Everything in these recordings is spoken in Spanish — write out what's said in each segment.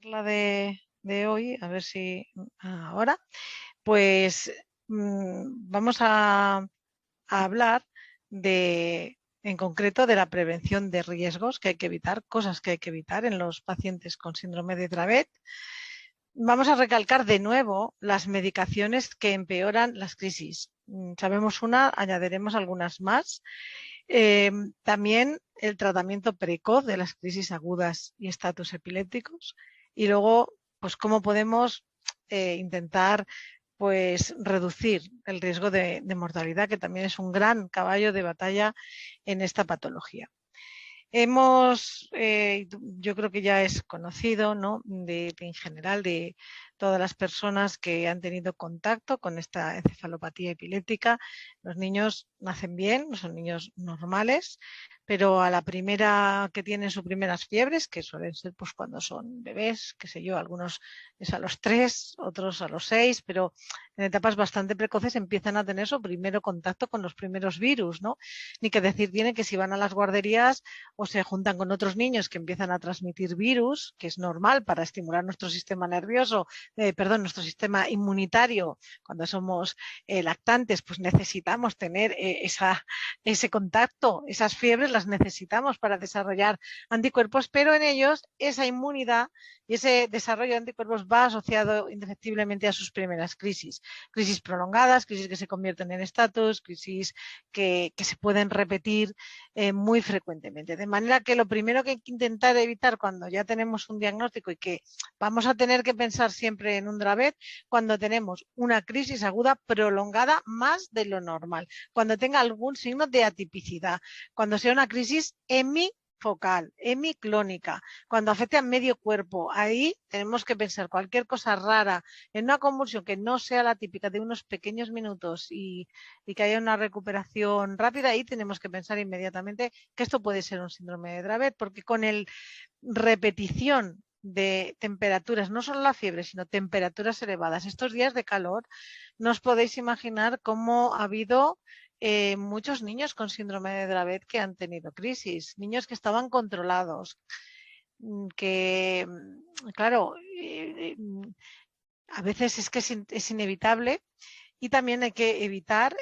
La de hoy, a ver si ahora, pues vamos a hablar en concreto de la prevención de riesgos que hay que evitar, cosas que hay que evitar en los pacientes con síndrome de Dravet. Vamos a recalcar de nuevo las medicaciones que empeoran las crisis. Sabemos una, añadiremos algunas más. También el tratamiento precoz de las crisis agudas y estatus epilépticos. Y luego, pues cómo podemos intentar pues reducir el riesgo de mortalidad, que también es un gran caballo de batalla en esta patología. Yo creo que ya es conocido, ¿no? En general de todas las personas que han tenido contacto con esta encefalopatía epiléptica. Los niños nacen bien, son niños normales, pero a la primera que tienen sus primeras fiebres, que suelen ser pues cuando son bebés, qué sé yo, algunos es a los 3, otros a los 6, pero en etapas bastante precoces empiezan a tener su primero contacto con los primeros virus, ¿no? Ni que decir tiene que si van a las guarderías o se juntan con otros niños que empiezan a transmitir virus, que es normal para estimular nuestro sistema nervioso, nuestro sistema inmunitario. Cuando somos lactantes, pues necesitamos tener ese contacto, esas fiebres las necesitamos para desarrollar anticuerpos, pero en ellos esa inmunidad y ese desarrollo de anticuerpos va asociado indefectiblemente a sus primeras crisis prolongadas, crisis que se convierten en estatus, crisis que se pueden repetir muy frecuentemente. De manera que lo primero que hay que intentar evitar cuando ya tenemos un diagnóstico y que vamos a tener que pensar siempre en un Dravet, cuando tenemos una crisis aguda prolongada más de lo normal, cuando tenga algún signo de atipicidad, cuando sea una crisis hemifocal, hemiclónica, cuando afecte a medio cuerpo. Ahí tenemos que pensar cualquier cosa rara en una convulsión que no sea la típica de unos pequeños minutos y que haya una recuperación rápida. Ahí tenemos que pensar inmediatamente que esto puede ser un síndrome de Dravet, porque con el repetición de temperaturas, no solo la fiebre, sino temperaturas elevadas, estos días de calor, no os podéis imaginar cómo ha habido muchos niños con síndrome de Dravet que han tenido crisis, niños que estaban controlados, que, claro, a veces es que es inevitable. Y también hay que evitar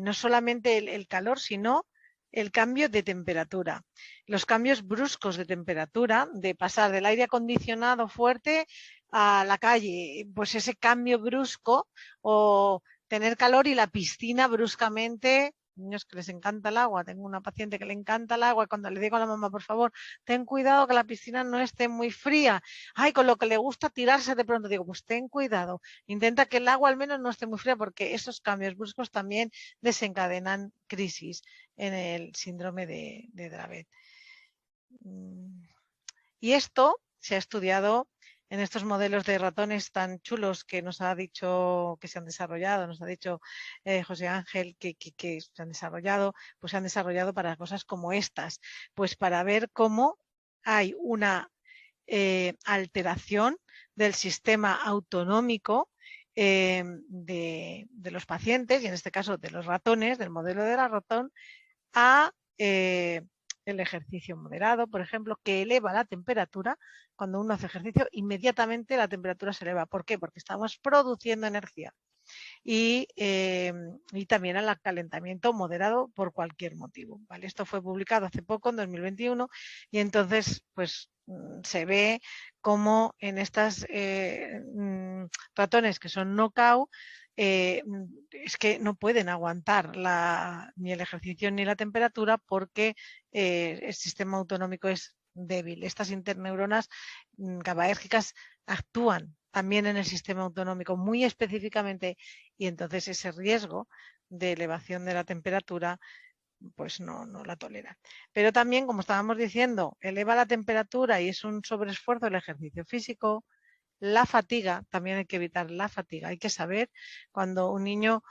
no solamente el calor, sino el cambio de temperatura. Los cambios bruscos de temperatura, de pasar del aire acondicionado fuerte a la calle, pues ese cambio brusco, o tener calor y la piscina bruscamente. Niños que les encanta el agua. Tengo una paciente que le encanta el agua y cuando le digo a la mamá, por favor, ten cuidado que la piscina no esté muy fría. Ay, con lo que le gusta tirarse de pronto. Digo, pues ten cuidado. Intenta que el agua al menos no esté muy fría porque esos cambios bruscos también desencadenan crisis en el síndrome de Dravet. Y esto se ha estudiado en estos modelos de ratones tan chulos que nos ha dicho que se han desarrollado, nos ha dicho José Ángel que se han desarrollado, pues se han desarrollado para cosas como estas, pues para ver cómo hay una alteración del sistema autonómico de los pacientes, y en este caso de los ratones, del modelo de la ratón, a el ejercicio moderado, por ejemplo, que eleva la temperatura. Cuando uno hace ejercicio, inmediatamente la temperatura se eleva. ¿Por qué? Porque estamos produciendo energía. Y también al calentamiento moderado por cualquier motivo. ¿Vale? Esto fue publicado hace poco, en 2021, y entonces pues se ve cómo en estas ratones que son knockout, es que no pueden aguantar ni el ejercicio ni la temperatura porque el sistema autonómico es débil. Estas interneuronas GABAérgicas actúan también en el sistema autonómico muy específicamente, y entonces ese riesgo de elevación de la temperatura pues no la toleran. Pero también, como estábamos diciendo, eleva la temperatura y es un sobreesfuerzo el ejercicio físico. La fatiga, también hay que evitar la fatiga. Hay que saber cuando un niño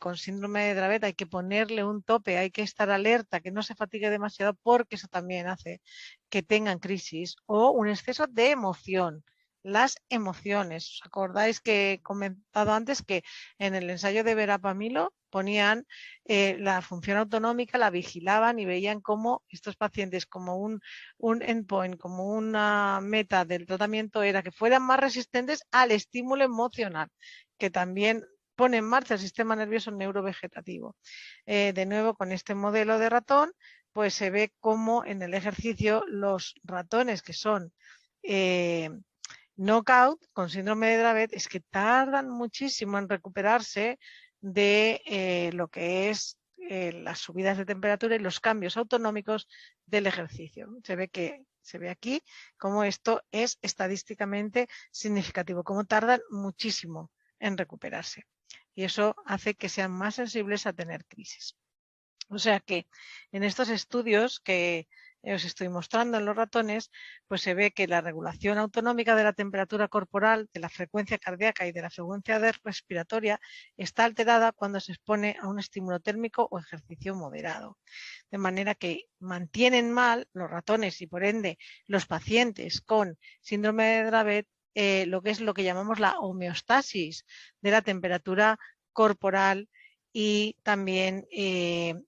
con síndrome de Dravet hay que ponerle un tope, hay que estar alerta, que no se fatigue demasiado porque eso también hace que tengan crisis, o un exceso de emoción. Las emociones. ¿Os acordáis que he comentado antes que en el ensayo de verapamilo ponían la función autonómica, la vigilaban y veían cómo estos pacientes, como un endpoint, como una meta del tratamiento, era que fueran más resistentes al estímulo emocional, que también pone en marcha el sistema nervioso neurovegetativo. De nuevo, con este modelo de ratón, pues se ve cómo en el ejercicio los ratones que son knockout con síndrome de Dravet es que tardan muchísimo en recuperarse de lo que es las subidas de temperatura y los cambios autonómicos del ejercicio. Se ve aquí cómo esto es estadísticamente significativo, cómo tardan muchísimo en recuperarse. Y eso hace que sean más sensibles a tener crisis. O sea que en estos estudios que os estoy mostrando en los ratones, pues se ve que la regulación autonómica de la temperatura corporal, de la frecuencia cardíaca y de la frecuencia respiratoria está alterada cuando se expone a un estímulo térmico o ejercicio moderado. De manera que mantienen mal los ratones y por ende los pacientes con síndrome de Dravet lo que llamamos la homeostasis de la temperatura corporal y también el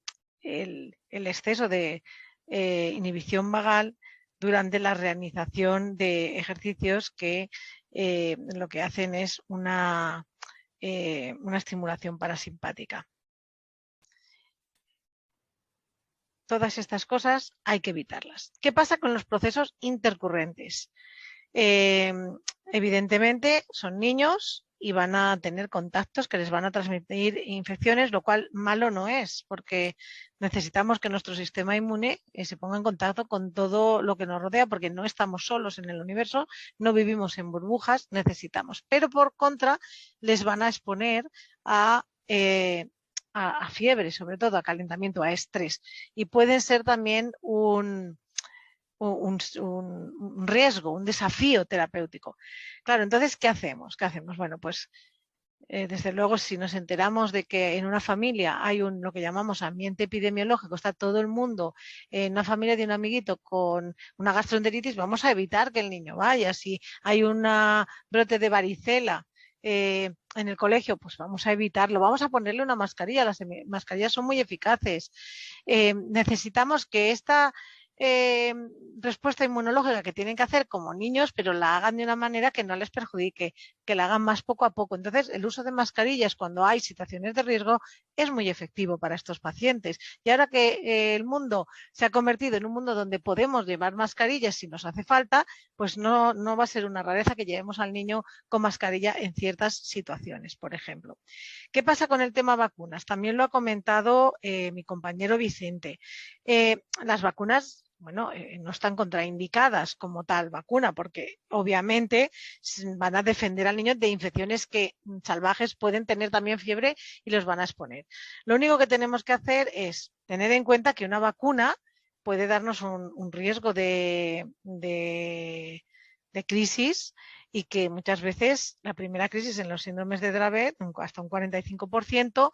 exceso de inhibición vagal durante la realización de ejercicios que lo que hacen es una estimulación parasimpática. Todas estas cosas hay que evitarlas. ¿Qué pasa con los procesos intercurrentes? Evidentemente son niños y van a tener contactos que les van a transmitir infecciones, lo cual malo no es, porque necesitamos que nuestro sistema inmune se ponga en contacto con todo lo que nos rodea, porque no estamos solos en el universo, no vivimos en burbujas, necesitamos. Pero por contra, les van a exponer a fiebre, sobre todo a calentamiento, a estrés. Y pueden ser también un riesgo, un desafío terapéutico. Claro, entonces, ¿qué hacemos? Bueno, pues desde luego, si nos enteramos de que en una familia hay lo que llamamos ambiente epidemiológico, está todo el mundo en una familia de un amiguito con una gastroenteritis, vamos a evitar que el niño vaya. Si hay un brote de varicela en el colegio, pues vamos a evitarlo, vamos a ponerle una mascarilla, las mascarillas son muy eficaces. Necesitamos que esta respuesta inmunológica que tienen que hacer como niños, pero la hagan de una manera que no les perjudique, que la hagan más poco a poco. Entonces, el uso de mascarillas cuando hay situaciones de riesgo es muy efectivo para estos pacientes. Y ahora que el mundo se ha convertido en un mundo donde podemos llevar mascarillas si nos hace falta, pues no va a ser una rareza que llevemos al niño con mascarilla en ciertas situaciones, por ejemplo. ¿Qué pasa con el tema vacunas? También lo ha comentado mi compañero Vicente. Las vacunas no están contraindicadas como tal vacuna, porque obviamente van a defender al niño de infecciones que salvajes pueden tener también fiebre y los van a exponer. Lo único que tenemos que hacer es tener en cuenta que una vacuna puede darnos un riesgo de crisis y que muchas veces la primera crisis en los síndromes de Dravet, hasta un 45%,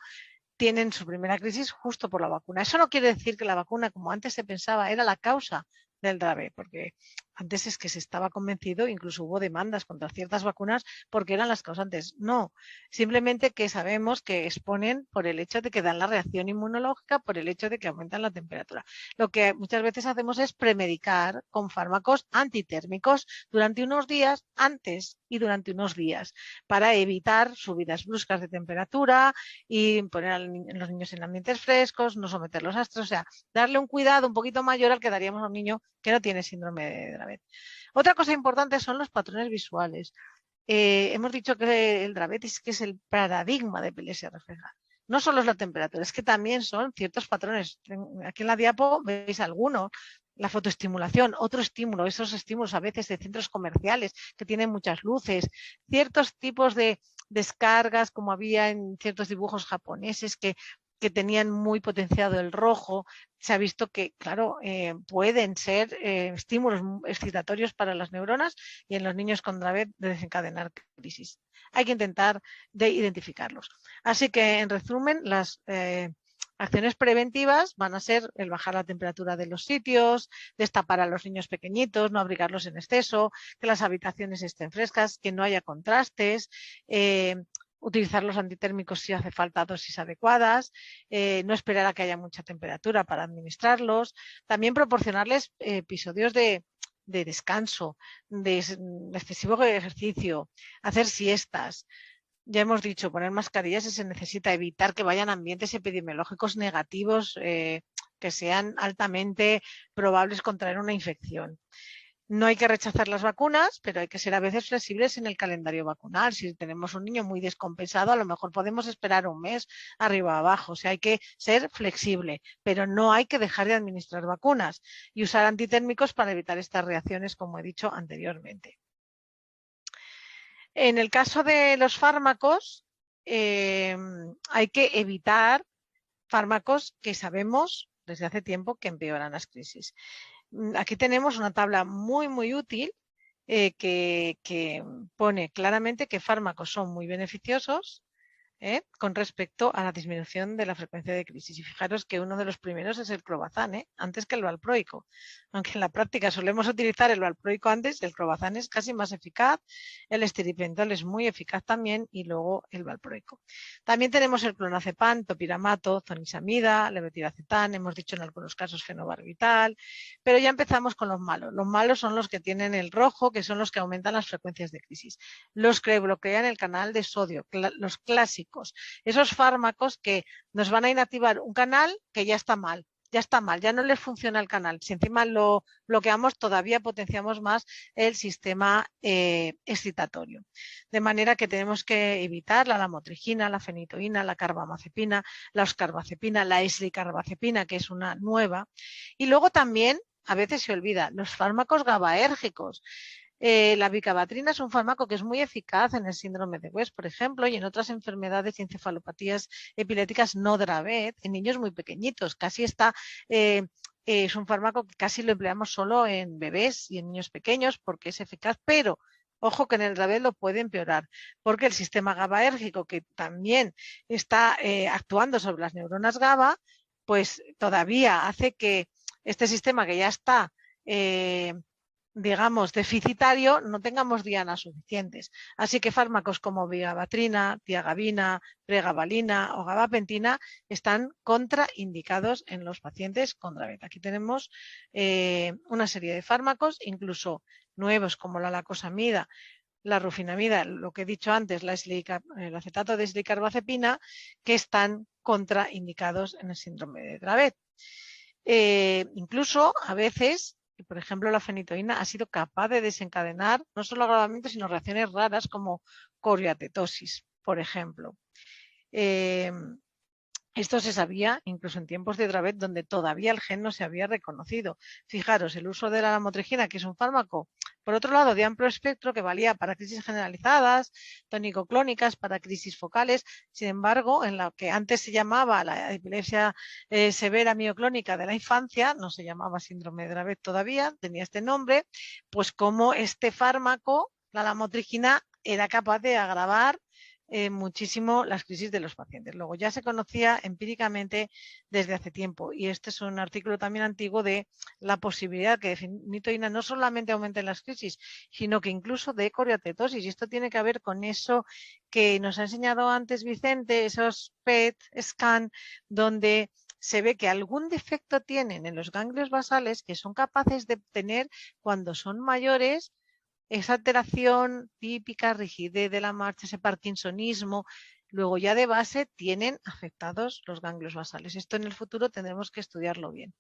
tienen su primera crisis justo por la vacuna. Eso no quiere decir que la vacuna, como antes se pensaba, era la causa del Dravet, porque antes es que se estaba convencido, incluso hubo demandas contra ciertas vacunas porque eran las causantes. No, simplemente que sabemos que exponen por el hecho de que dan la reacción inmunológica, por el hecho de que aumentan la temperatura. Lo que muchas veces hacemos es premedicar con fármacos antitérmicos durante unos días, antes y durante unos días, para evitar subidas bruscas de temperatura y poner a los niños en ambientes frescos, no someterlos a estrés, o sea, darle un cuidado un poquito mayor al que daríamos a un niño que no tiene síndrome de Dravet. Otra cosa importante son los patrones visuales. Hemos dicho que el Dravet es el paradigma de epilepsia refleja. No solo es la temperatura, es que también son ciertos patrones. Aquí en la diapo veis algunos. La fotoestimulación, otro estímulo, esos estímulos a veces de centros comerciales que tienen muchas luces, ciertos tipos de descargas como había en ciertos dibujos japoneses que tenían muy potenciado el rojo. Se ha visto que, claro, pueden ser estímulos excitatorios para las neuronas y en los niños con Dravet desencadenar crisis. Hay que intentar identificarlos. Así que, en resumen, las acciones preventivas van a ser el bajar la temperatura de los sitios, destapar a los niños pequeñitos, no abrigarlos en exceso, que las habitaciones estén frescas, que no haya contrastes, utilizar los antitérmicos si hace falta a dosis adecuadas, no esperar a que haya mucha temperatura para administrarlos, también proporcionarles episodios de descanso, de excesivo ejercicio, hacer siestas. Ya hemos dicho, poner mascarillas si se necesita, evitar que vayan a ambientes epidemiológicos negativos que sean altamente probables contraer una infección. No hay que rechazar las vacunas, pero hay que ser a veces flexibles en el calendario vacunal. Si tenemos un niño muy descompensado, a lo mejor podemos esperar un mes arriba o abajo. O sea, hay que ser flexible, pero no hay que dejar de administrar vacunas y usar antitérmicos para evitar estas reacciones, como he dicho anteriormente. En el caso de los fármacos, hay que evitar fármacos que sabemos desde hace tiempo que empeoran las crisis. Aquí tenemos una tabla muy útil que pone claramente qué fármacos son muy beneficiosos con respecto a la disminución de la frecuencia de crisis. Y fijaros que uno de los primeros es el clobazán, antes que el valproico. Aunque en la práctica solemos utilizar el valproico antes, el clobazán es casi más eficaz, el estiripentol es muy eficaz también y luego el valproico. También tenemos el clonazepam, topiramato, zonisamida, levetiracetam, hemos dicho en algunos casos fenobarbital, pero ya empezamos con los malos. Los malos son los que tienen el rojo, que son los que aumentan las frecuencias de crisis. Los que bloquean el canal de sodio, los clásicos. Esos fármacos que nos van a inactivar un canal que ya está mal, ya no les funciona el canal. Si encima lo bloqueamos, todavía potenciamos más el sistema excitatorio. De manera que tenemos que evitar la lamotrigina, la fenitoína, la carbamazepina, la oscarbazepina, la eslicarbazepina, que es una nueva. Y luego también, a veces se olvida, los fármacos GABAérgicos. La bicabatrina es un fármaco que es muy eficaz en el síndrome de West, por ejemplo, y en otras enfermedades y encefalopatías epilépticas no Dravet, en niños muy pequeñitos. Casi está, es un fármaco que casi lo empleamos solo en bebés y en niños pequeños porque es eficaz, pero ojo que en el Dravet lo puede empeorar, porque el sistema GABAérgico, que también está actuando sobre las neuronas GABA, pues todavía hace que este sistema que ya está digamos, deficitario, no tengamos dianas suficientes. Así que fármacos como vigabatrina, tiagabina, pregabalina o gabapentina están contraindicados en los pacientes con Dravet. Aquí tenemos una serie de fármacos, incluso nuevos como la lacosamida, la rufinamida, lo que he dicho antes, el acetato de eslicarbazepina, que están contraindicados en el síndrome de Dravet. Incluso a veces, por ejemplo, la fenitoína ha sido capaz de desencadenar no solo agravamientos, sino reacciones raras como coriatetosis, por ejemplo. Esto se sabía incluso en tiempos de Dravet, donde todavía el gen no se había reconocido. Fijaros, el uso de la lamotrigina, que es un fármaco, por otro lado, de amplio espectro, que valía para crisis generalizadas, tónico-clónicas, para crisis focales. Sin embargo, en lo que antes se llamaba la epilepsia severa mioclónica de la infancia, no se llamaba síndrome de Dravet todavía, tenía este nombre, pues como este fármaco, la lamotrigina, era capaz de agravar muchísimo las crisis de los pacientes. Luego ya se conocía empíricamente desde hace tiempo y este es un artículo también antiguo de la posibilidad que fenitoína no solamente aumente las crisis, sino que incluso de coriatetosis. Y esto tiene que ver con eso que nos ha enseñado antes Vicente, esos PET scan donde se ve que algún defecto tienen en los ganglios basales que son capaces de tener cuando son mayores esa alteración típica, rigidez de la marcha, ese parkinsonismo, luego ya de base tienen afectados los ganglios basales. Esto en el futuro tendremos que estudiarlo bien.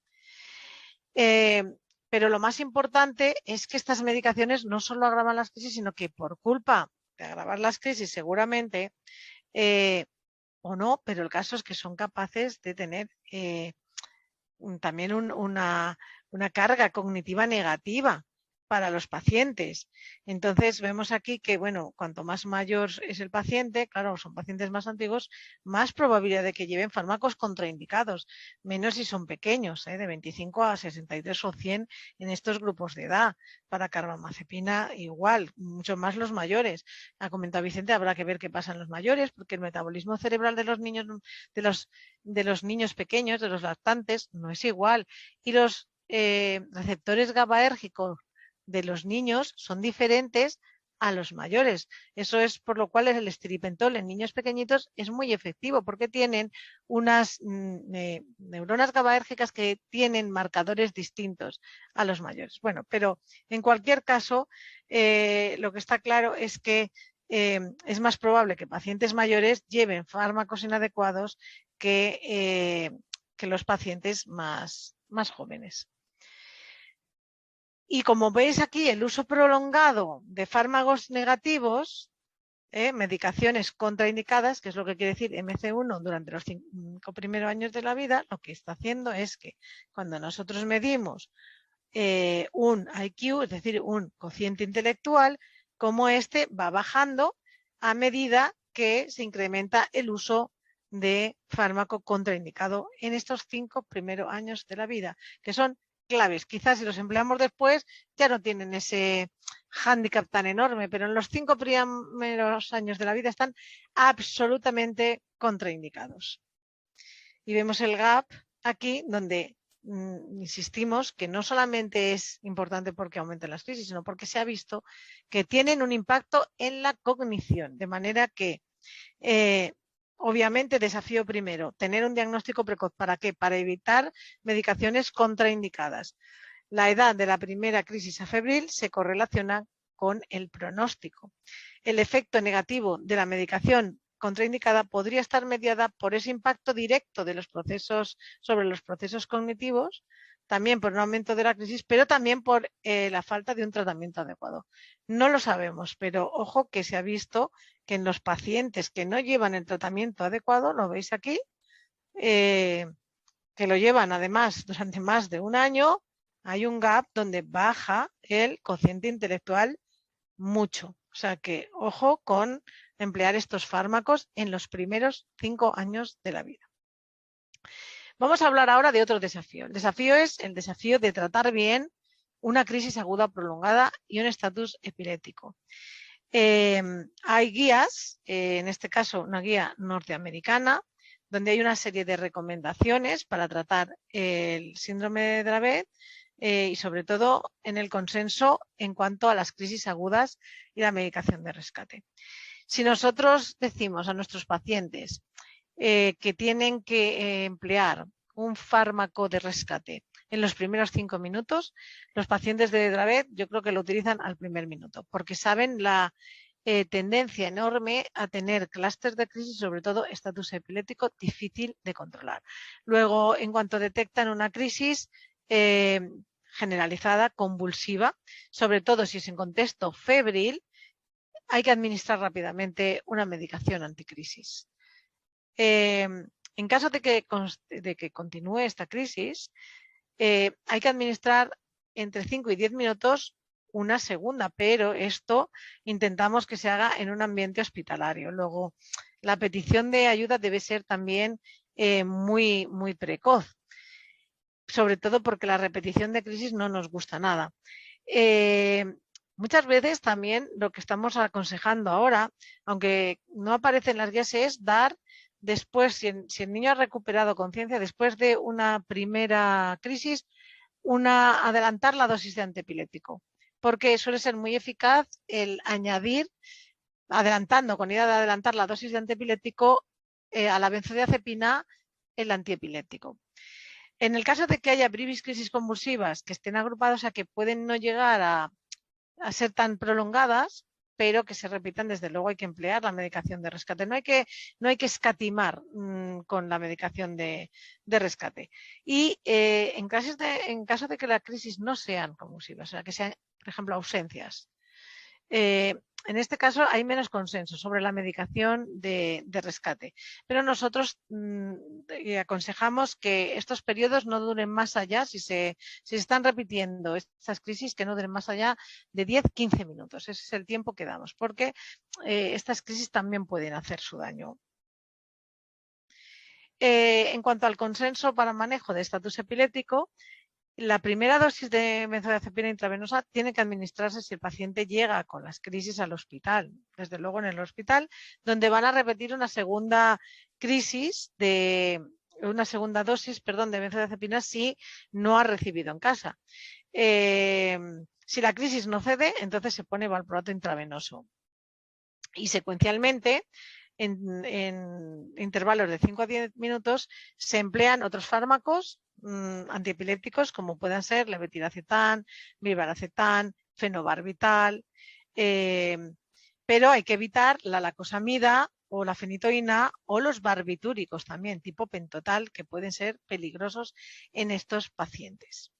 Pero lo más importante es que estas medicaciones no solo agravan las crisis, sino que por culpa de agravar las crisis seguramente, o no, pero el caso es que son capaces de tener también una carga cognitiva negativa para los pacientes. Entonces vemos aquí que, bueno, cuanto más mayor es el paciente, claro, son pacientes más antiguos, más probabilidad de que lleven fármacos contraindicados, menos si son pequeños, de 25 a 63 o 100 en estos grupos de edad. Para carbamazepina igual, mucho más los mayores. Ha comentado Vicente, habrá que ver qué pasa en los mayores, porque el metabolismo cerebral de los niños, de los niños pequeños, de los lactantes, no es igual. Y los receptores GABAérgicos de los niños son diferentes a los mayores. Eso es por lo cual el estripentol en niños pequeñitos es muy efectivo, porque tienen unas neuronas GABAérgicas que tienen marcadores distintos a los mayores. Bueno, pero en cualquier caso, lo que está claro es que es más probable que pacientes mayores lleven fármacos inadecuados que los pacientes más jóvenes. Y como veis aquí, el uso prolongado de fármacos negativos, medicaciones contraindicadas, que es lo que quiere decir MC1 durante los 5 primeros años de la vida, lo que está haciendo es que cuando nosotros medimos un IQ, es decir, un cociente intelectual, como este va bajando a medida que se incrementa el uso de fármaco contraindicado en estos 5 primeros años de la vida, que son claves. Quizás si los empleamos después ya no tienen ese hándicap tan enorme, pero en los 5 primeros años de la vida están absolutamente contraindicados. Y vemos el gap aquí donde insistimos que no solamente es importante porque aumentan las crisis, sino porque se ha visto que tienen un impacto en la cognición, de manera que obviamente desafío primero, tener un diagnóstico precoz. ¿Para qué? Para evitar medicaciones contraindicadas. La edad de la primera crisis afebril se correlaciona con el pronóstico. El efecto negativo de la medicación contraindicada podría estar mediada por ese impacto directo de los procesos sobre los procesos cognitivos, también por un aumento de la crisis, pero también por la falta de un tratamiento adecuado. No lo sabemos, pero ojo que se ha visto que en los pacientes que no llevan el tratamiento adecuado, lo veis aquí, que lo llevan además durante más de un año, hay un gap donde baja el cociente intelectual mucho. O sea que ojo con emplear estos fármacos en los primeros 5 años de la vida. Vamos a hablar ahora de otro desafío. El desafío es el desafío de tratar bien una crisis aguda prolongada y un estatus epiléptico. Hay guías, en este caso una guía norteamericana, donde hay una serie de recomendaciones para tratar el síndrome de Dravet y sobre todo en el consenso en cuanto a las crisis agudas y la medicación de rescate. Si nosotros decimos a nuestros pacientes que tienen que emplear un fármaco de rescate en los primeros 5 minutos, los pacientes de Dravet yo creo que lo utilizan al primer minuto, porque saben la tendencia enorme a tener clústeres de crisis, sobre todo estatus epiléptico difícil de controlar. Luego, en cuanto detectan una crisis generalizada, convulsiva, sobre todo si es en contexto febril, hay que administrar rápidamente una medicación anticrisis. En caso de que continúe esta crisis, hay que administrar entre 5 y 10 minutos una segunda, pero esto intentamos que se haga en un ambiente hospitalario. Luego, la petición de ayuda debe ser también muy, muy precoz, sobre todo porque la repetición de crisis no nos gusta nada. Muchas veces también lo que estamos aconsejando ahora, aunque no aparece en las guías, es dar después, si el niño ha recuperado conciencia después de una primera crisis, adelantar la dosis de antiepiléptico, porque suele ser muy eficaz el añadir, adelantando, con idea de adelantar la dosis de antiepiléptico a la benzodiazepina, el antiepiléptico. En el caso de que haya brevis crisis convulsivas que estén agrupadas, a que pueden no llegar a ser tan prolongadas, pero que se repitan, desde luego hay que emplear la medicación de rescate. No hay que escatimar con la medicación de rescate. Y en caso de que la crisis no sean convulsivas, o sea, que sean, por ejemplo, ausencias, en este caso hay menos consenso sobre la medicación de rescate, pero nosotros aconsejamos que estos periodos no duren más allá, si se están repitiendo estas crisis, que no duren más allá de 10-15 minutos. Ese es el tiempo que damos, porque estas crisis también pueden hacer su daño. En cuanto al consenso para manejo de estatus epiléptico, la primera dosis de benzodiazepina intravenosa tiene que administrarse si el paciente llega con las crisis al hospital, desde luego en el hospital, donde van a repetir una segunda dosis de benzodiazepina si no ha recibido en casa. Si la crisis no cede, entonces se pone valproato intravenoso. Y secuencialmente, en intervalos de 5 a 10 minutos, se emplean otros fármacos antiepilépticos como puedan ser levetiracetam, brivaracetam, fenobarbital, pero hay que evitar la lacosamida o la fenitoína o los barbitúricos también, tipo pentotal, que pueden ser peligrosos en estos pacientes.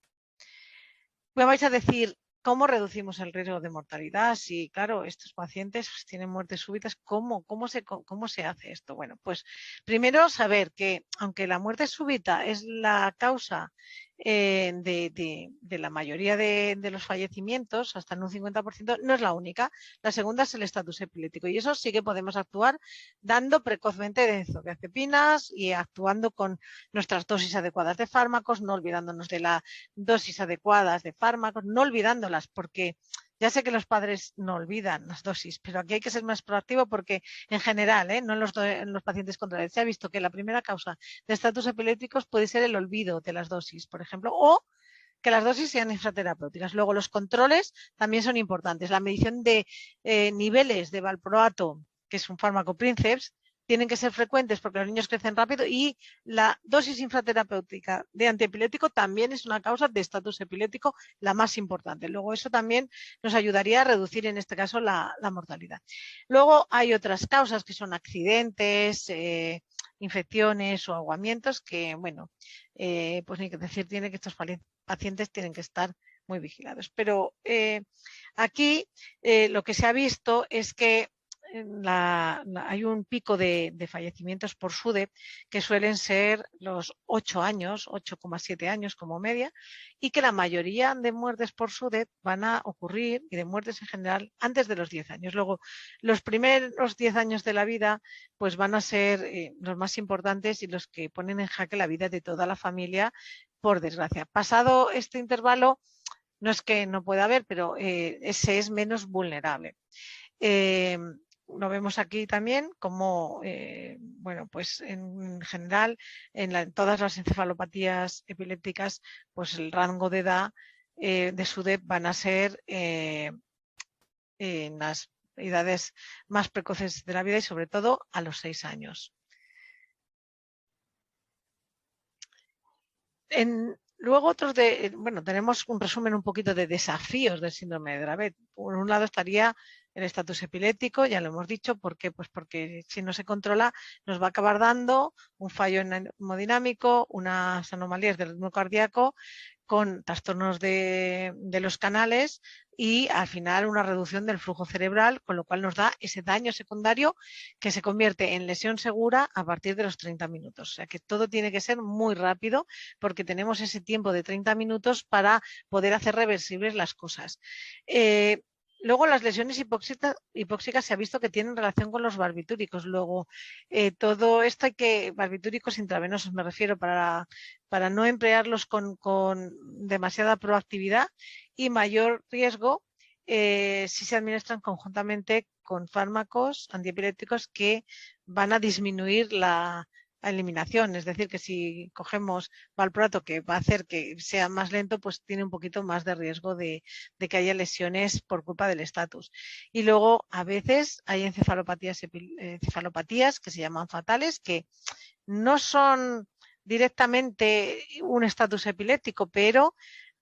Me vais a decir, ¿cómo reducimos el riesgo de mortalidad? Si, claro, estos pacientes tienen muertes súbitas, ¿cómo se hace esto? Bueno, pues primero saber que aunque la muerte súbita es la causa de la mayoría de los fallecimientos, hasta en un 50%, no es la única. La segunda es el estatus epiléptico y eso sí que podemos actuar dando precozmente benzodiazepinas y actuando con nuestras dosis adecuadas de fármacos, no olvidándonos de las dosis adecuadas de fármacos, no olvidándolas porque ya sé que los padres no olvidan las dosis, pero aquí hay que ser más proactivo porque en general, no en los pacientes con diabetes, se ha visto que la primera causa de estatus epilépticos puede ser el olvido de las dosis, por ejemplo, o que las dosis sean infraterapéuticas. Luego, los controles también son importantes. La medición de niveles de valproato, que es un fármaco Princeps, tienen que ser frecuentes porque los niños crecen rápido y la dosis infraterapéutica de antiepiléptico también es una causa de estatus epiléptico la más importante. Luego eso también nos ayudaría a reducir en este caso la mortalidad. Luego hay otras causas que son accidentes, infecciones o aguamientos que, bueno, pues ni que decir tiene que estos pacientes tienen que estar muy vigilados. Pero aquí lo que se ha visto es que hay un pico de fallecimientos por SUDEP que suelen ser los 8 años, 8,7 años como media, y que la mayoría de muertes por SUDEP van a ocurrir, y de muertes en general, antes de los 10 años. Luego, los primeros 10 años de la vida pues van a ser los más importantes y los que ponen en jaque la vida de toda la familia, por desgracia. Pasado este intervalo, no es que no pueda haber, pero ese es menos vulnerable. Lo vemos aquí también como, bueno, pues en general, en todas las encefalopatías epilépticas, pues el rango de edad de SUDEP van a ser en las edades más precoces de la vida y sobre todo a los 6 años. Luego otros bueno, tenemos un resumen un poquito de desafíos del síndrome de Dravet. Por un lado estaría el estatus epiléptico, ya lo hemos dicho, ¿por qué? Pues porque si no se controla nos va a acabar dando un fallo hemodinámico, unas anomalías del ritmo cardíaco, con trastornos de los canales y al final una reducción del flujo cerebral, con lo cual nos da ese daño secundario que se convierte en lesión segura a partir de los 30 minutos. O sea que todo tiene que ser muy rápido porque tenemos ese tiempo de 30 minutos para poder hacer reversibles las cosas. Luego, las lesiones hipóxicas se ha visto que tienen relación con los barbitúricos. Luego, todo esto hay que, barbitúricos intravenosos me refiero, para no emplearlos con demasiada proactividad y mayor riesgo si se administran conjuntamente con fármacos antiepilépticos que van a disminuir la eliminación, es decir, que si cogemos valproato que va a hacer que sea más lento, pues tiene un poquito más de riesgo de que haya lesiones por culpa del estatus. Y luego a veces hay encefalopatías que se llaman fatales, que no son directamente un estatus epiléptico, pero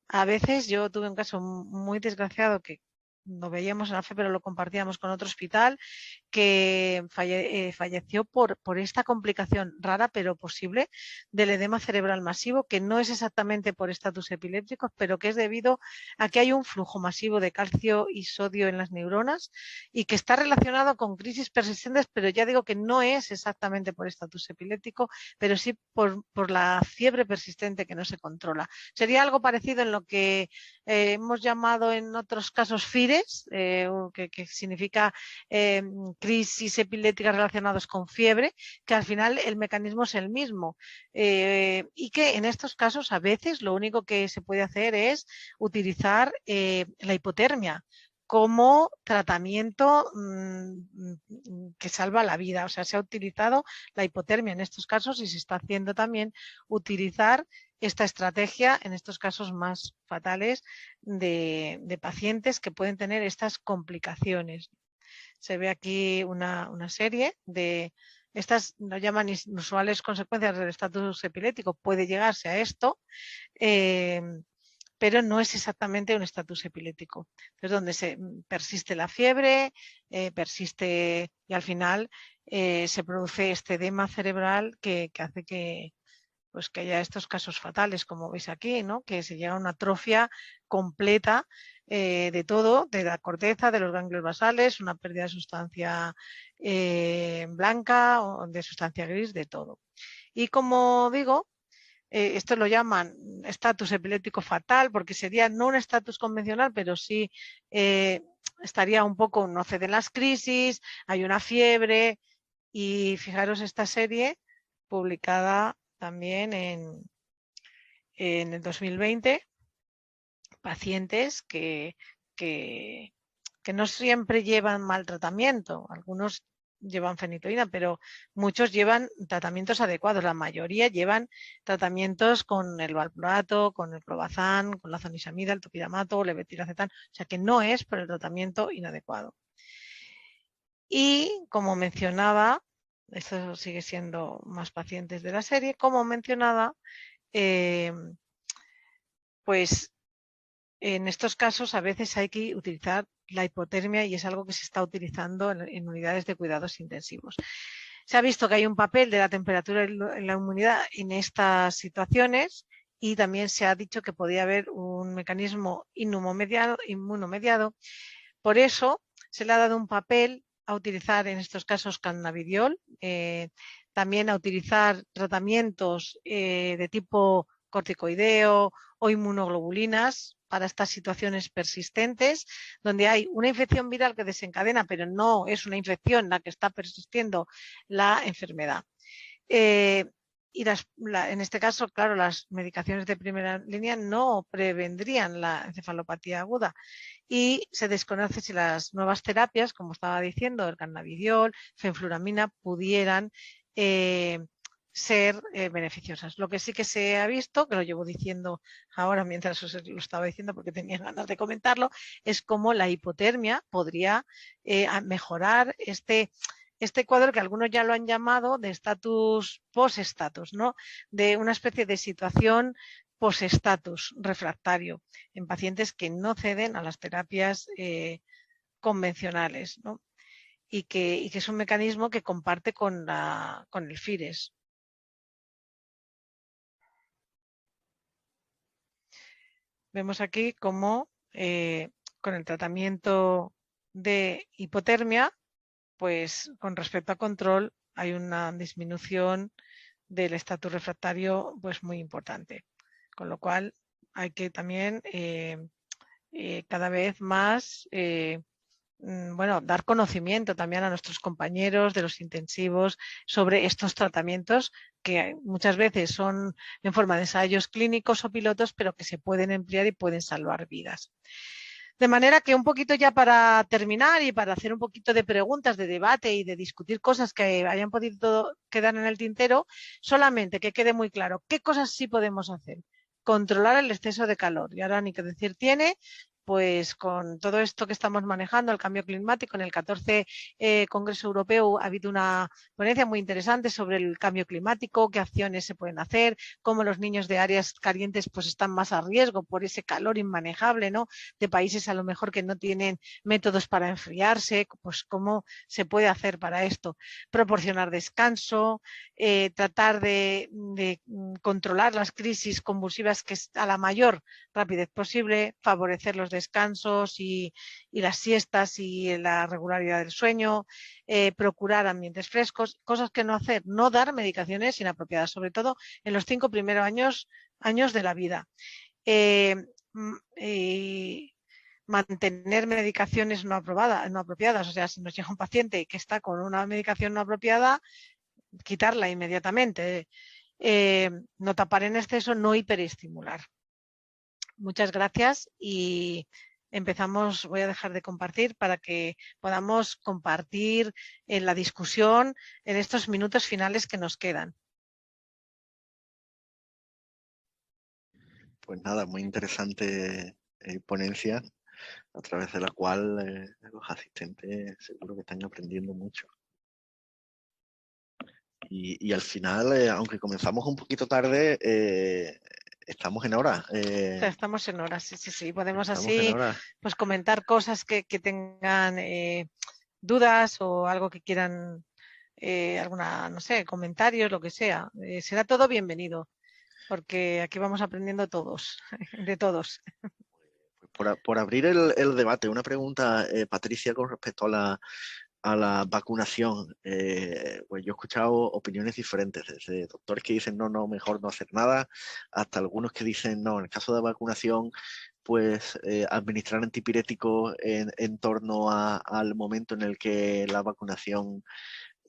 a veces yo tuve un caso muy desgraciado que lo veíamos en la fe, pero lo compartíamos con otro hospital, que falleció por esta complicación rara pero posible del edema cerebral masivo, que no es exactamente por estatus epilépticos, pero que es debido a que hay un flujo masivo de calcio y sodio en las neuronas y que está relacionado con crisis persistentes, pero ya digo que no es exactamente por estatus epiléptico, pero sí por la fiebre persistente que no se controla. Sería algo parecido en lo que hemos llamado en otros casos FIRES, que significa crisis epilépticas relacionadas con fiebre, que al final el mecanismo es el mismo y que en estos casos a veces lo único que se puede hacer es utilizar la hipotermia como tratamiento que salva la vida. O sea, se ha utilizado la hipotermia en estos casos y se está haciendo también utilizar esta estrategia en estos casos más fatales de pacientes que pueden tener estas complicaciones. Se ve aquí una serie de estas, lo llaman inusuales consecuencias del estatus epiléptico. Puede llegarse a esto, pero no es exactamente un estatus epiléptico. Es donde persiste la fiebre, persiste y al final se produce este edema cerebral que hace que haya estos casos fatales, como veis aquí, ¿no? Que se llega a una atrofia completa de todo, de la corteza, de los ganglios basales, una pérdida de sustancia blanca o de sustancia gris, de todo. Y como digo, esto lo llaman estatus epiléptico fatal, porque sería no un estatus convencional, pero sí estaría un poco, no ceden las crisis, hay una fiebre, y fijaros esta serie publicada también en el 2020, pacientes que no siempre llevan mal tratamiento, algunos llevan fenitoína, pero muchos llevan tratamientos adecuados, la mayoría llevan tratamientos con el valproato, con el clobazam, con la zonisamida, el topiramato, levetiracetam, o sea que no es por el tratamiento inadecuado. Y como mencionaba, esto sigue siendo más pacientes de la serie, como mencionaba, pues en estos casos a veces hay que utilizar la hipotermia y es algo que se está utilizando en unidades de cuidados intensivos. Se ha visto que hay un papel de la temperatura en la inmunidad en estas situaciones y también se ha dicho que podía haber un mecanismo inmunomediado. Por eso se le ha dado un papel a utilizar en estos casos cannabidiol, también a utilizar tratamientos de tipo corticoideo o inmunoglobulinas para estas situaciones persistentes, donde hay una infección viral que desencadena, pero no es una infección la que está persistiendo la enfermedad. Y en este caso, claro, las medicaciones de primera línea no prevendrían la encefalopatía aguda y se desconoce si las nuevas terapias, como estaba diciendo, el cannabidiol, fenfluramina, pudieran ser beneficiosas. Lo que sí que se ha visto, que lo llevo diciendo ahora mientras os lo estaba diciendo porque tenía ganas de comentarlo, es cómo la hipotermia podría mejorar este cuadro que algunos ya lo han llamado de estatus post-estatus, ¿no? De una especie de situación post-estatus refractario en pacientes que no ceden a las terapias convencionales, ¿no? Y que es un mecanismo que comparte con el FIRES. Vemos aquí cómo con el tratamiento de hipotermia, pues con respecto a control hay una disminución del estatus refractario pues muy importante. Con lo cual hay que también cada vez más dar conocimiento también a nuestros compañeros de los intensivos sobre estos tratamientos que muchas veces son en forma de ensayos clínicos o pilotos, pero que se pueden emplear y pueden salvar vidas. De manera que un poquito ya para terminar y para hacer un poquito de preguntas, de debate y de discutir cosas que hayan podido quedar en el tintero, solamente que quede muy claro qué cosas sí podemos hacer. Controlar el exceso de calor. Y ahora ni que decir tiene, pues con todo esto que estamos manejando, el cambio climático, en el 14 Congreso Europeo ha habido una ponencia muy interesante sobre el cambio climático, qué acciones se pueden hacer, cómo los niños de áreas calientes pues están más a riesgo por ese calor inmanejable, ¿no? De países a lo mejor que no tienen métodos para enfriarse, pues cómo se puede hacer para esto. Proporcionar descanso, tratar de controlar las crisis convulsivas que a la mayor rapidez posible, favorecer los descansos y las siestas y la regularidad del sueño, procurar ambientes frescos, cosas que no hacer, no dar medicaciones inapropiadas, sobre todo en los 5 primeros años de la vida. Mantener medicaciones no apropiadas, o sea, si nos llega un paciente que está con una medicación no apropiada, quitarla inmediatamente. No tapar en exceso, no hiperestimular. Muchas gracias y empezamos. Voy a dejar de compartir para que podamos compartir en la discusión en estos minutos finales que nos quedan. Pues nada, muy interesante ponencia, a través de la cual los asistentes seguro que están aprendiendo mucho. Y al final, aunque comenzamos un poquito tarde, estamos en hora. Estamos en hora, sí. Podemos Estamos así en hora. pues comentar cosas que tengan dudas o algo que quieran, alguna, no sé, comentarios, lo que sea. Será todo bienvenido, porque aquí vamos aprendiendo todos, de todos. Por abrir el debate, una pregunta, Patricia, con respecto a la vacunación. Pues yo he escuchado opiniones diferentes, desde doctores que dicen no, mejor no hacer nada, hasta algunos que dicen no, en el caso de vacunación, pues administrar antipiréticos en torno al momento en el que la vacunación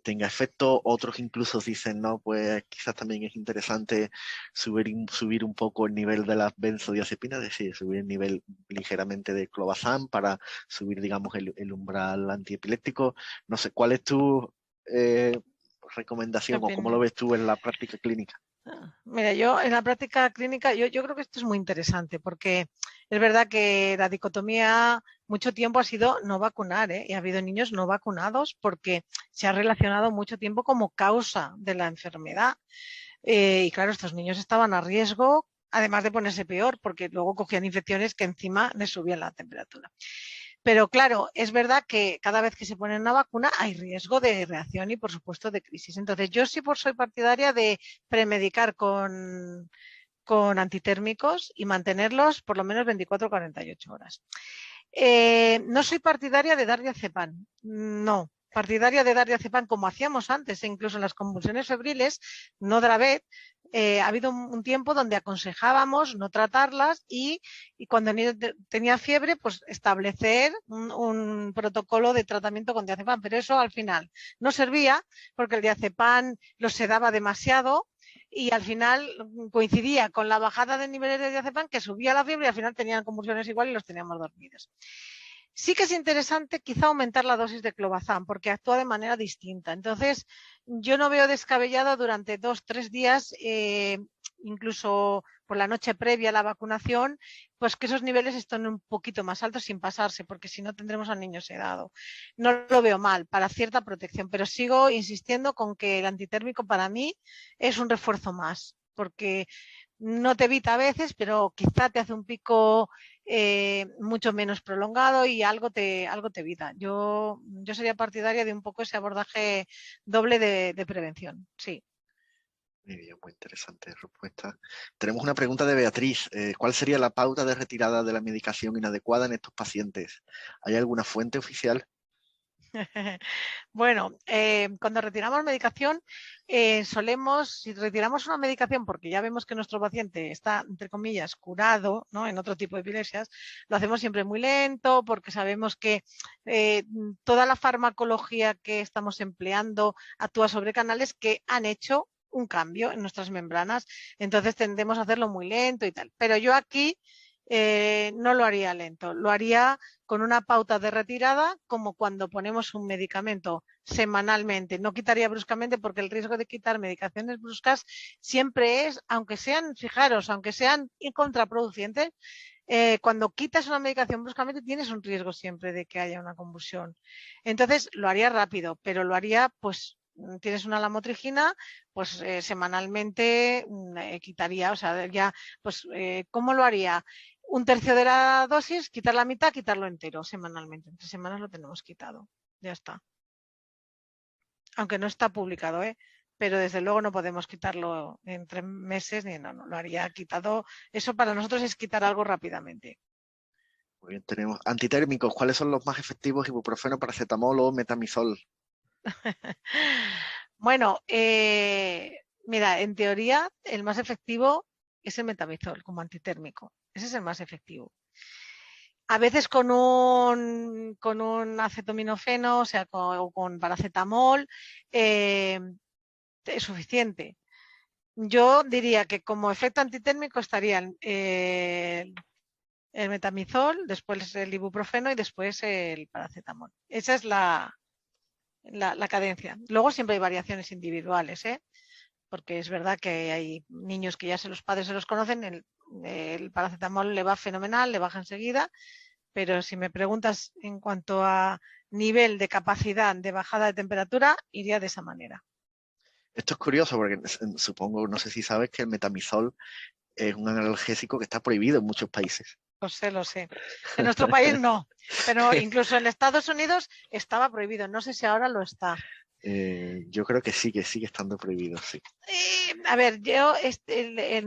tenga efecto. Otros incluso dicen, no, pues quizás también es interesante subir un poco el nivel de las benzodiazepinas, es decir, subir el nivel ligeramente de clobazam para subir, digamos, el umbral antiepiléptico. No sé, ¿cuál es tu recomendación o cómo lo ves tú en la práctica clínica? Mira, yo en la práctica clínica, yo creo que esto es muy interesante porque es verdad que la dicotomía mucho tiempo ha sido no vacunar, ¿eh? Y ha habido niños no vacunados porque se ha relacionado mucho tiempo como causa de la enfermedad. Y claro, estos niños estaban a riesgo, además de ponerse peor, porque luego cogían infecciones que encima les subían la temperatura. Pero claro, es verdad que cada vez que se pone una vacuna hay riesgo de reacción y, por supuesto, de crisis. Entonces, yo sí soy partidaria de premedicar con antitérmicos y mantenerlos por lo menos 24 o 48 horas. No soy partidaria de dar diazepam, no. Partidaria de dar diazepam como hacíamos antes, incluso en las convulsiones febriles, no Dravet. Ha habido un tiempo donde aconsejábamos no tratarlas y cuando el niño tenía fiebre, pues establecer un protocolo de tratamiento con diazepam, pero eso al final no servía porque el diazepam los sedaba demasiado y al final coincidía con la bajada de niveles de diazepam que subía la fiebre y al final tenían convulsiones igual y los teníamos dormidos. Sí que es interesante quizá aumentar la dosis de clobazam porque actúa de manera distinta. Entonces, yo no veo descabellado durante 2 o 3 días, incluso por la noche previa a la vacunación, pues que esos niveles estén un poquito más altos sin pasarse, porque si no tendremos al niño sedado. No lo veo mal para cierta protección, pero sigo insistiendo con que el antitérmico para mí es un refuerzo más, porque no te evita a veces, pero quizá te hace un pico mucho menos prolongado y algo te evita. Yo sería partidaria de un poco ese abordaje doble de prevención, sí. Muy bien, muy interesante respuesta. Tenemos una pregunta de Beatriz. ¿Cuál sería la pauta de retirada de la medicación inadecuada en estos pacientes? ¿Hay alguna fuente oficial? Bueno, cuando retiramos medicación, si retiramos una medicación porque ya vemos que nuestro paciente está, entre comillas, curado, ¿no? En otro tipo de epilepsias, lo hacemos siempre muy lento porque sabemos que toda la farmacología que estamos empleando actúa sobre canales que han hecho un cambio en nuestras membranas, entonces tendemos a hacerlo muy lento y tal. Pero yo aquí no lo haría lento, lo haría con una pauta de retirada, como cuando ponemos un medicamento semanalmente. No quitaría bruscamente porque el riesgo de quitar medicaciones bruscas siempre es, aunque sean, fijaros, aunque sean contraproducentes, cuando quitas una medicación bruscamente tienes un riesgo siempre de que haya una convulsión. Entonces lo haría rápido, pero lo haría pues tienes una lamotrigina, pues semanalmente quitaría, o sea, ya, pues, ¿cómo lo haría? Un tercio de la dosis, quitar la mitad, quitarlo entero semanalmente. En 3 semanas lo tenemos quitado. Ya está. Aunque no está publicado, ¿eh? Pero desde luego no podemos quitarlo en 3 meses ni no, lo haría quitado. Eso para nosotros es quitar algo rápidamente. Muy bien, tenemos antitérmicos. ¿Cuáles son los más efectivos? Ibuprofeno, paracetamol o metamizol. Bueno, mira, en teoría el más efectivo es el metamizol como antitérmico. Ese es el más efectivo. A veces con un acetaminofeno, o sea, con paracetamol, es suficiente. Yo diría que como efecto antitérmico estarían el metamizol, después el ibuprofeno y después el paracetamol. Esa es la cadencia. Luego siempre hay variaciones individuales, ¿eh? Porque es verdad que hay niños que ya los padres se los conocen, el paracetamol le va fenomenal, le baja enseguida, pero si me preguntas en cuanto a nivel de capacidad de bajada de temperatura, iría de esa manera. Esto es curioso porque supongo, no sé si sabes que el metamizol es un analgésico que está prohibido en muchos países. Lo sé, lo sé. En nuestro país no, pero incluso en Estados Unidos estaba prohibido. No sé si ahora lo está. Yo creo que sigue estando prohibido, sí. A ver, yo el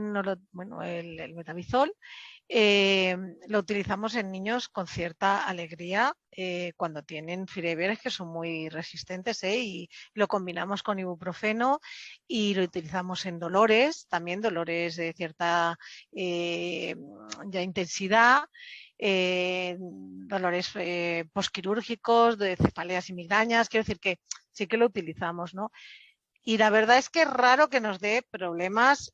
metamizol lo utilizamos en niños con cierta alegría cuando tienen fiebres que son muy resistentes y lo combinamos con ibuprofeno y lo utilizamos en dolores, también dolores de cierta ya intensidad. Dolores posquirúrgicos, de cefaleas y migrañas, quiero decir que sí que lo utilizamos, ¿no? Y la verdad es que es raro que nos dé problemas,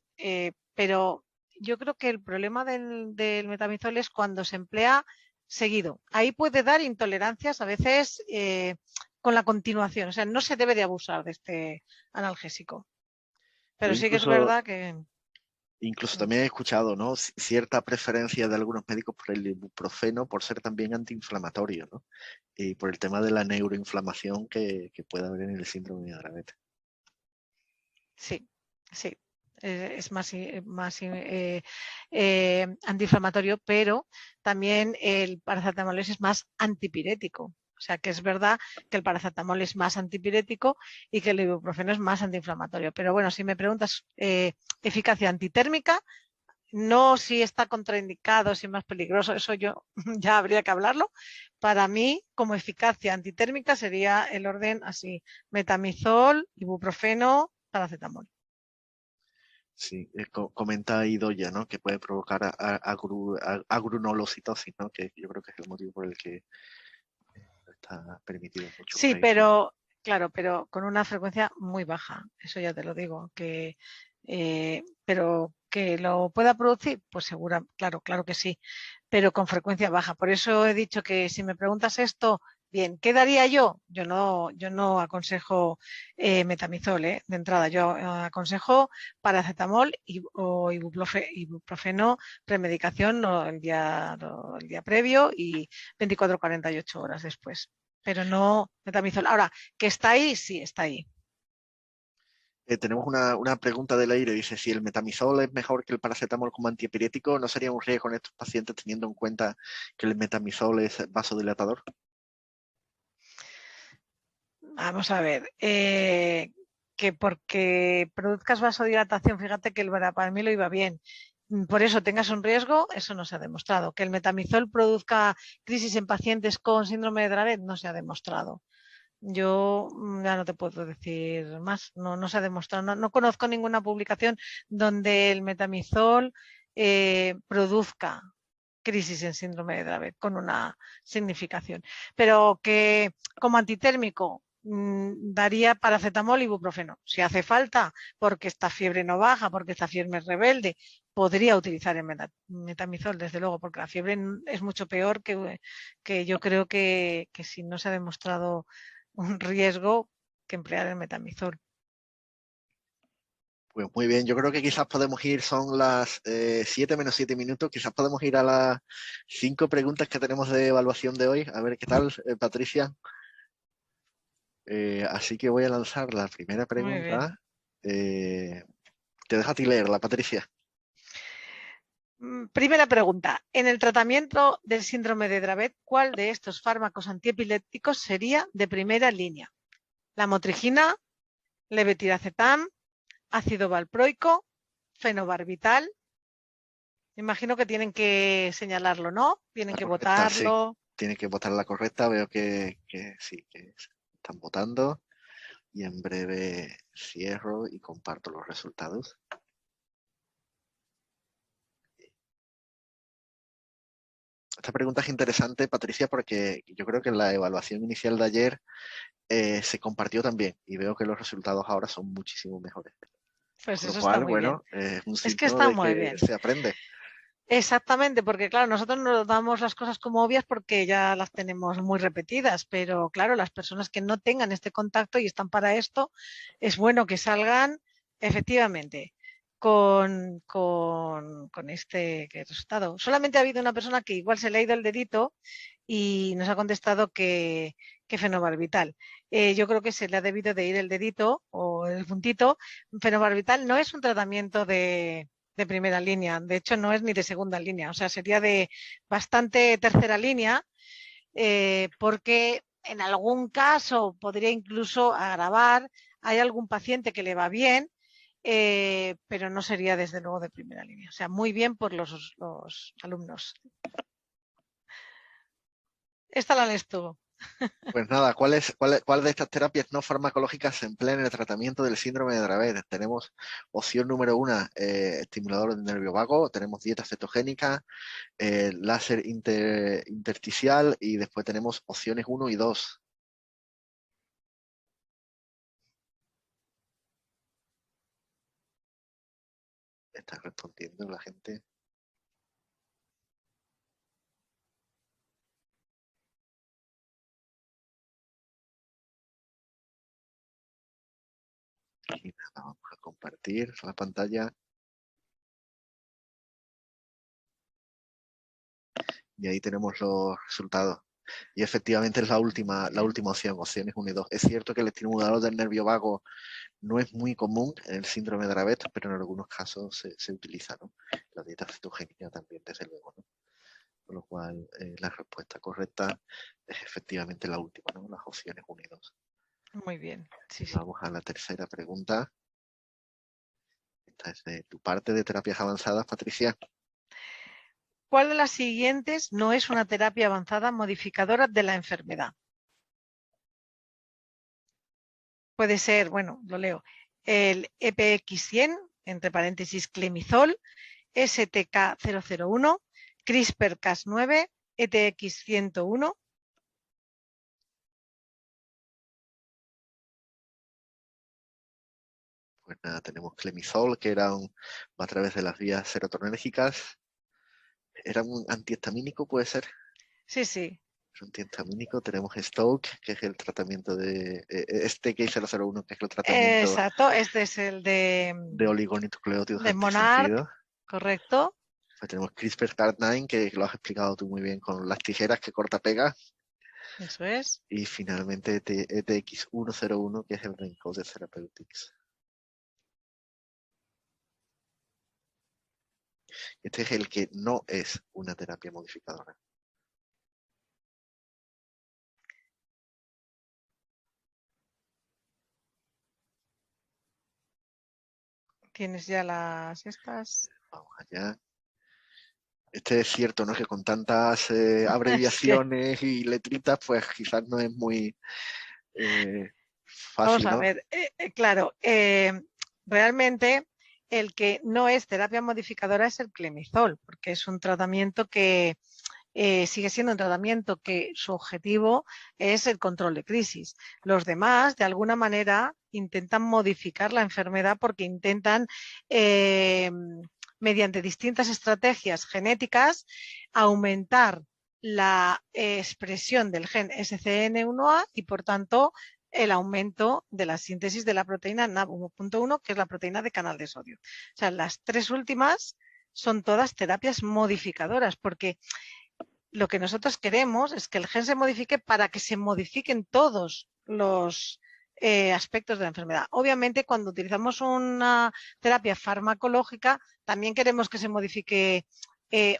pero yo creo que el problema del metamizol es cuando se emplea seguido. Ahí puede dar intolerancias a veces con la continuación. O sea, no se debe de abusar de este analgésico. Yo Pero sí que es incluso, verdad que... incluso también he escuchado, ¿no? Cierta preferencia de algunos médicos por el ibuprofeno por ser también antiinflamatorio, ¿no? Y por el tema de la neuroinflamación que puede haber en el síndrome de Dravet. Sí, sí. Es más antiinflamatorio, pero también el paracetamol es más antipirético. O sea que es verdad que el paracetamol es más antipirético y que el ibuprofeno es más antiinflamatorio. Pero bueno, si me preguntas eficacia antitérmica, no si está contraindicado, si es más peligroso, eso yo ya habría que hablarlo. Para mí, como eficacia antitérmica, sería el orden así: metamizol, ibuprofeno, paracetamol. Sí, comenta Idoya, ¿no? Que puede provocar agrunolocitosis, ¿no? Que yo creo que es el motivo por el que está permitido en muchos Sí, países. pero claro, pero con una frecuencia muy baja, eso ya te lo digo, pero que lo pueda producir, pues segura, claro que sí, pero con frecuencia baja. Por eso he dicho que si me preguntas esto, bien, ¿qué daría yo? Yo no aconsejo metamizol, de entrada, yo aconsejo paracetamol o ibuprofeno premedicación el día previo y 24-48 horas después, pero no metamizol. Ahora, ¿que está ahí? Sí, está ahí. Tenemos una pregunta del aire. Dice, si el metamizol es mejor que el paracetamol como antiepiléptico, ¿no sería un riesgo en estos pacientes teniendo en cuenta que el metamizol es vasodilatador? Vamos a ver. Que porque produzcas vasodilatación, fíjate que el verapamil lo iba bien. Por eso tengas un riesgo, eso no se ha demostrado. Que el metamizol produzca crisis en pacientes con síndrome de Dravet, no se ha demostrado. Yo ya no te puedo decir más, no se ha demostrado, no conozco ninguna publicación donde el metamizol produzca crisis en síndrome de Dravet con una significación. Pero que como antitérmico daría paracetamol y ibuprofeno. Si hace falta, porque esta fiebre no baja, porque esta fiebre es rebelde, podría utilizar el metamizol, desde luego, porque la fiebre es mucho peor que yo creo que si no se ha demostrado un riesgo que emplear el metamizol. Pues muy bien, yo creo que quizás podemos ir, son las 7 menos 7 minutos, quizás podemos ir a las 5 preguntas que tenemos de evaluación de hoy. A ver qué tal, Patricia. Así que voy a lanzar la primera Muy bien. pregunta. Te dejo a ti leerla, Patricia. Primera pregunta. En el tratamiento del síndrome de Dravet, ¿cuál de estos fármacos antiepilépticos sería de primera línea? La motrigina, levetiracetam, ácido valproico, fenobarbital. Imagino que tienen que señalarlo, ¿no? Tienen La que correcta, sí. votarlo. Tiene que votar la correcta. Veo que sí, que están votando. Y en breve cierro y comparto los resultados. Esta pregunta es interesante, Patricia, porque yo creo que en la evaluación inicial de ayer se compartió también y veo que los resultados ahora son muchísimo mejores. Pues Con lo eso está cual, muy bien. bueno, es un Es que síntoma está de muy que bien. se aprende. Exactamente, porque claro, nosotros nos damos las cosas como obvias porque ya las tenemos muy repetidas, pero claro, las personas que no tengan este contacto y están para esto, es bueno que salgan efectivamente. con este resultado. Solamente ha habido una persona que igual se le ha ido el dedito y nos ha contestado que fenobarbital. Yo creo que se le ha debido de ir el dedito o el puntito. Fenobarbital no es un tratamiento de primera línea, de hecho no es ni de segunda línea, o sea, sería de bastante tercera línea, porque en algún caso podría incluso agravar. Hay algún paciente que le va bien, pero no sería desde luego de primera línea. O sea, muy bien por los alumnos. Esta la lees tú. Pues nada, ¿cuál de estas terapias no farmacológicas se emplea en el tratamiento del síndrome de Dravet? Tenemos opción número 1, estimulador del nervio vago, tenemos dieta cetogénica, láser intersticial y después tenemos opciones 1 y 2. Está respondiendo la gente. Y nada, vamos a compartir la pantalla. Y ahí tenemos los resultados. Y efectivamente es la última opción, opciones 1 y 2. Es cierto que el estimulador del nervio vago no es muy común en el síndrome de Dravet, pero en algunos casos se utiliza, ¿no? La dieta cetogénica también, desde luego, ¿no? Con lo cual, la respuesta correcta es efectivamente la última, ¿no? Las opciones 1 y 2. Muy bien. Sí, sí. Vamos a la tercera pregunta. Esta es de tu parte de terapias avanzadas, Patricia. ¿Cuál de las siguientes no es una terapia avanzada modificadora de la enfermedad? Puede ser, bueno, lo leo, el EPX100, entre paréntesis clemizol, STK001, CRISPR-Cas9, ETX101. Pues nada, tenemos clemizol, que era a través de las vías serotonérgicas. ¿Era un antihistamínico, puede ser? Sí, sí. Es un antihistamínico. Tenemos Stoke, que es el tratamiento de STK001, que es el tratamiento Exacto, este es el de oligonucleótidos de Monarch, antisentidos. correcto. Pues tenemos CRISPR-Cas9, que lo has explicado tú muy bien con las tijeras que corta pega. Eso es. Y finalmente ETX101, que es el de Encoded Therapeutics. Este es el que no es una terapia modificadora. Tienes ya las estas. Vamos allá. Este es cierto, ¿no? Que con tantas Sí. abreviaciones y letritas, pues quizás no es muy Vamos fácil, a ¿no? ver, claro, realmente el que no es terapia modificadora es el clemizol, porque es un tratamiento que sigue siendo un tratamiento que su objetivo es el control de crisis. Los demás, de alguna manera, intentan modificar la enfermedad porque intentan, mediante distintas estrategias genéticas, aumentar la expresión del gen SCN1A y, por tanto, el aumento de la síntesis de la proteína NAB1.1, que es la proteína de canal de sodio. O sea, las tres últimas son todas terapias modificadoras, porque lo que nosotros queremos es que el gen se modifique para que se modifiquen todos los aspectos de la enfermedad. Obviamente, cuando utilizamos una terapia farmacológica, también queremos que se modifique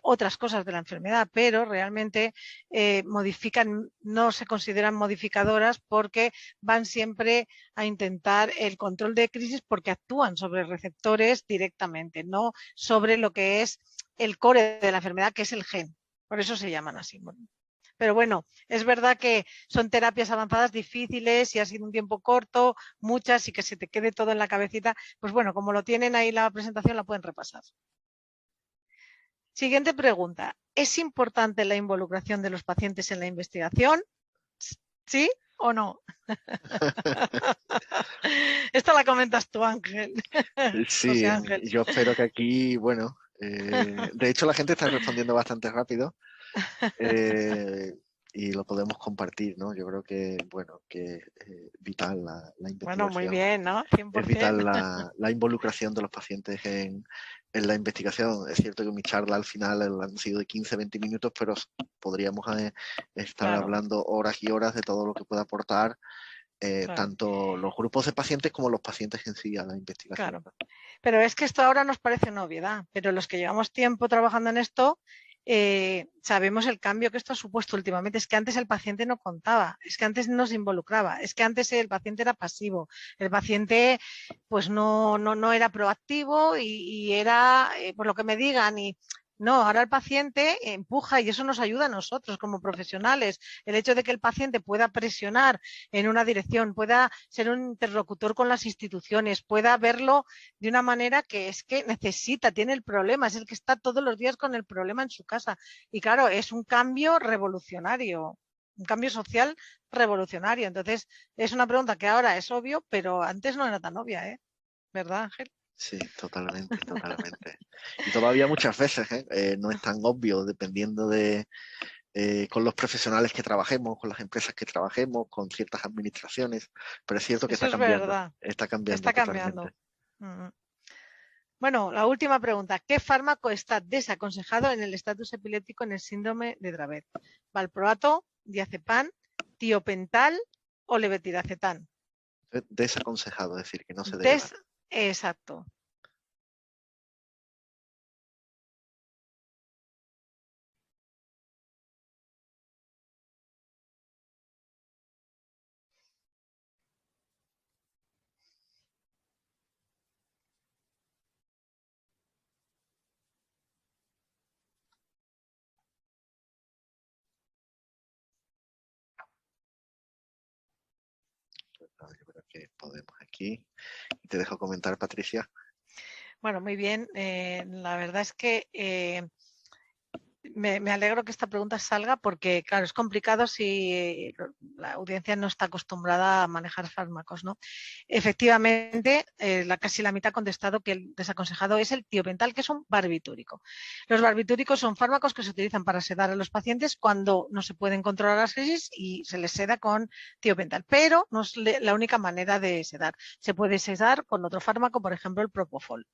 otras cosas de la enfermedad, pero realmente modifican, no se consideran modificadoras porque van siempre a intentar el control de crisis porque actúan sobre receptores directamente, no sobre lo que es el core de la enfermedad, que es el gen. Por eso se llaman así. Pero bueno, es verdad que son terapias avanzadas difíciles y ha sido un tiempo corto, muchas, y que se te quede todo en la cabecita. Pues bueno, como lo tienen ahí la presentación, la pueden repasar. Siguiente pregunta. ¿Es importante la involucración de los pacientes en la investigación? ¿Sí o no? Esta la comentas tú, Ángel. José Sí, Ángel. yo espero que aquí, bueno, de hecho la gente está respondiendo bastante rápido. y lo podemos compartir, ¿no? Yo creo que, bueno, que es vital la Bueno, muy investigación. bien, ¿no? Es 100%. vital la involucración de los pacientes en la investigación. Es cierto que mi charla al final han sido de 15-20 minutos, pero podríamos estar Claro, hablando horas y horas de todo lo que puede aportar claro, tanto los grupos de pacientes como los pacientes en sí a la investigación. claro. Pero es que esto ahora nos parece una obviedad, pero los que llevamos tiempo trabajando en esto, sabemos el cambio que esto ha supuesto últimamente. Es que antes el paciente no contaba, es que antes no se involucraba, es que antes el paciente era pasivo, el paciente pues no era proactivo y era por lo que me digan y no, ahora el paciente empuja y eso nos ayuda a nosotros como profesionales. El hecho de que el paciente pueda presionar en una dirección, pueda ser un interlocutor con las instituciones, pueda verlo de una manera que es que necesita, tiene el problema, es el que está todos los días con el problema en su casa. Y claro, es un cambio revolucionario, un cambio social revolucionario. Entonces, es una pregunta que ahora es obvio, pero antes no era tan obvia, ¿eh? ¿Verdad, Ángel? Sí, totalmente, totalmente. Y todavía muchas veces no es tan obvio dependiendo de con los profesionales que trabajemos, con las empresas que trabajemos, con ciertas administraciones, pero es cierto que Eso es verdad, está cambiando está totalmente. cambiando. Bueno, la última pregunta. ¿Qué fármaco está desaconsejado en el estatus epiléptico en el síndrome de Dravet? ¿Valproato, diazepam, tiopental o levetiracetam? Desaconsejado, es decir, que no se debe dar. Exacto. Yo creo que podemos aquí. Te dejo comentar, Patricia. Bueno, muy bien. La verdad es que me alegro que esta pregunta salga porque, claro, es complicado si la audiencia no está acostumbrada a manejar fármacos, ¿no? Efectivamente, casi la mitad ha contestado que el desaconsejado es el tiopental, que es un barbitúrico. Los barbitúricos son fármacos que se utilizan para sedar a los pacientes cuando no se pueden controlar las crisis y se les seda con tiopental, pero no es la única manera de sedar. Se puede sedar con otro fármaco, por ejemplo, el propofol.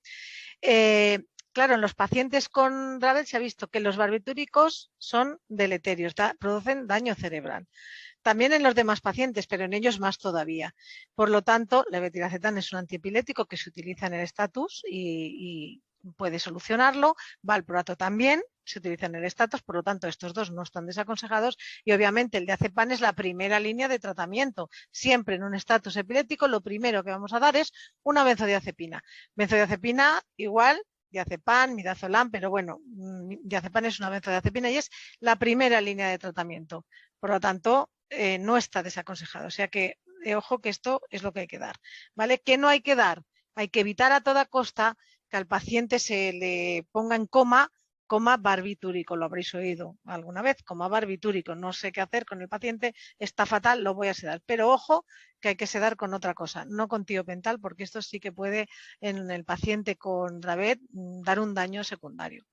Claro, en los pacientes con Dravet se ha visto que los barbitúricos son deleterios, producen daño cerebral. También en los demás pacientes, pero en ellos más todavía. Por lo tanto, la levetiracetam es un antiepiléptico que se utiliza en el estatus y puede solucionarlo. Valproato también se utiliza en el estatus, por lo tanto, estos dos no están desaconsejados. Y obviamente el diazepam es la primera línea de tratamiento. Siempre en un estatus epiléptico, lo primero que vamos a dar es una benzodiazepina. Benzodiazepina igual diazepam, midazolam, pero bueno, diazepam es una benzodiazepina y es la primera línea de tratamiento. Por lo tanto, no está desaconsejado. O sea que, ojo que esto es lo que hay que dar. ¿Vale? ¿Qué no hay que dar? Hay que evitar a toda costa que al paciente se le ponga en coma barbitúrico. Lo habréis oído alguna vez, coma barbitúrico. No sé qué hacer con el paciente, está fatal, lo voy a sedar. Pero ojo que hay que sedar con otra cosa, no con tiopental, porque esto sí que puede en el paciente con Dravet dar un daño secundario.